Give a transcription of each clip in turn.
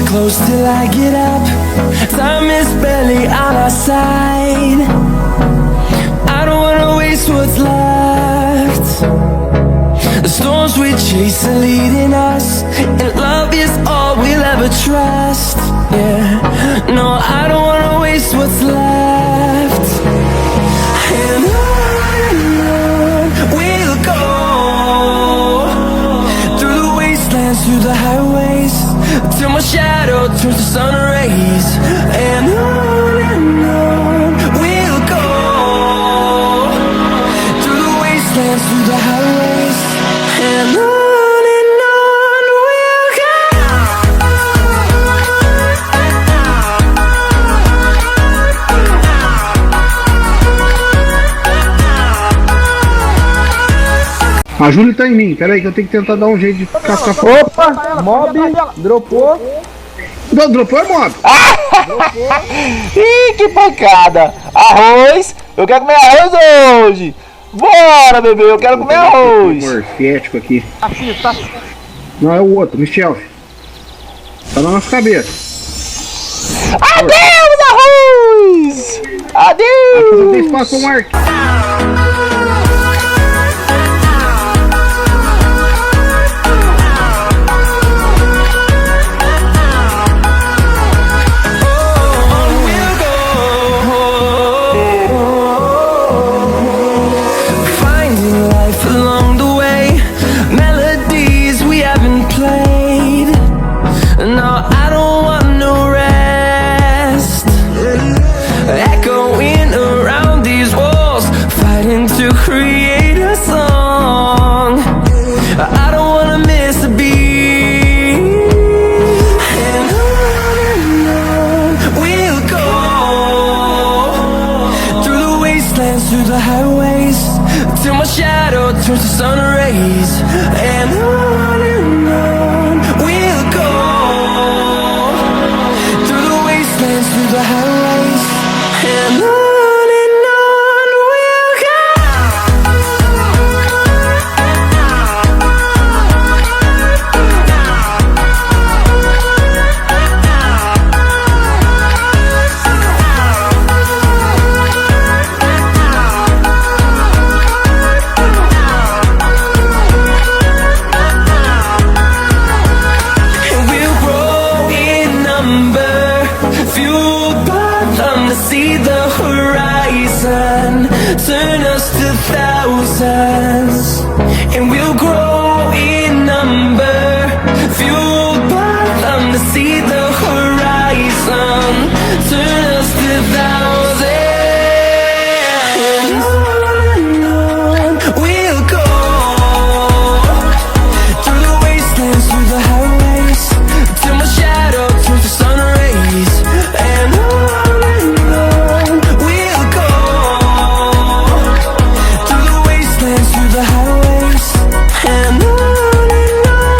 Close till I get up. Time is barely on our side. I don't wanna waste what's left. The storms we chase are leading us, and love is all we'll ever trust. Yeah, no, I don't wanna waste what's left. And on we'll go, through the wastelands, through the highways, till my shadow turns to sun rays. And on we'll go, through the wastelands, through the highways, and on we'll go. A Júlia tá em mim, peraí que eu tenho que tentar dar um jeito de cascar fora. Opa, mob, dropou. Dropou é mob. Ih, que pancada. Arroz, eu quero comer arroz hoje. Bora, bebê, eu quero comer arroz. Morfético aqui. Tá. Não, é o outro, Michel. Tá na nossa cabeça. Adeus, arroz. Adeus. Aqui não tem espaço pra um arco. Through the highways, till my shadow turns to sun rays. And on we'll go, through the wastelands, through the highways, and on we'll go. Turn us to thousands, and we'll grow in number, fueled by them to see the horizon. Turn us to thousands, and on we'll go, through the wastelands, through the highways, till my shadow turns to sun rays. And on we'll go, through the highways, and on we'll go.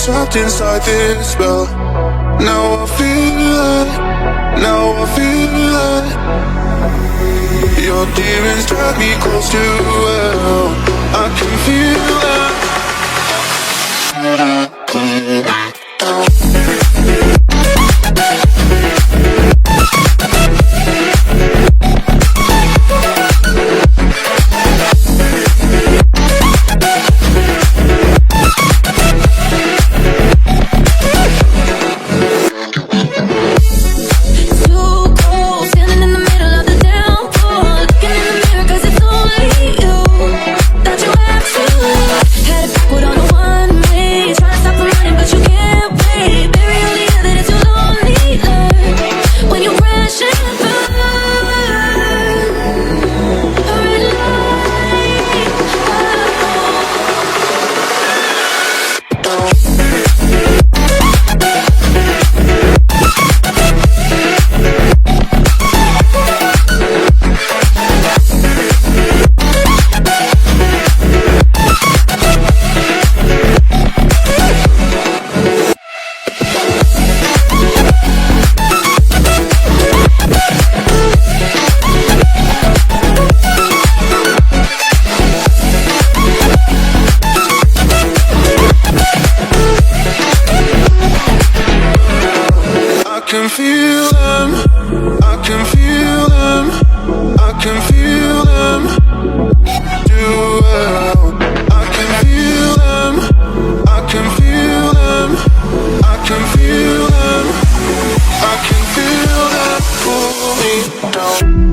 Trapped inside this spell. Now I feel it, now I feel it. Your demons drag me close to hell. I can feel it. Trying to stop can feel them, I can feel them, I can feel them too well. I can feel them, I can feel them, I can feel them, I can feel them pull me down.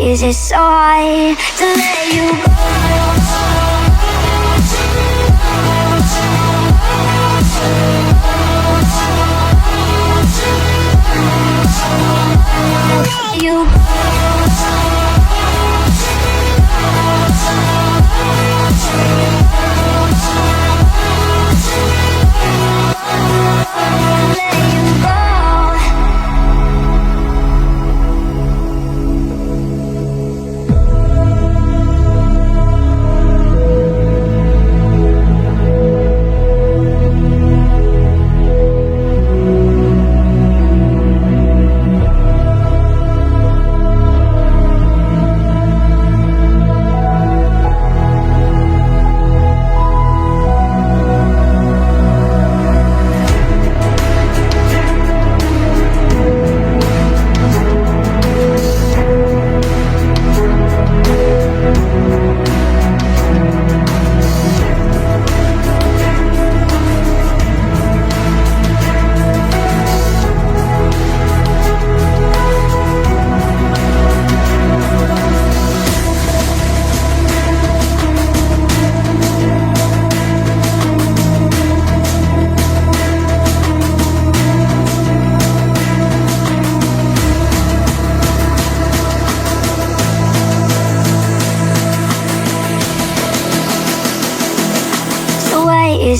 Is it so hard to let you go? You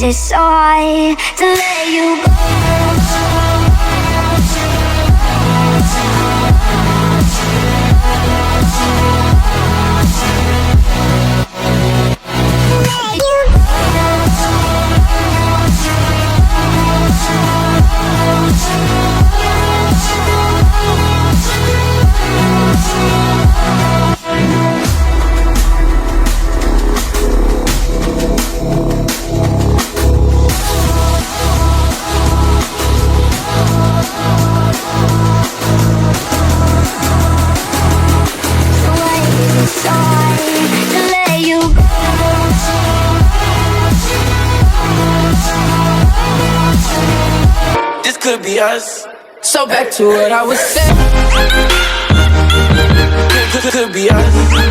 Is it so hard to let you go? This could be us. So back to what I was saying. Could be us.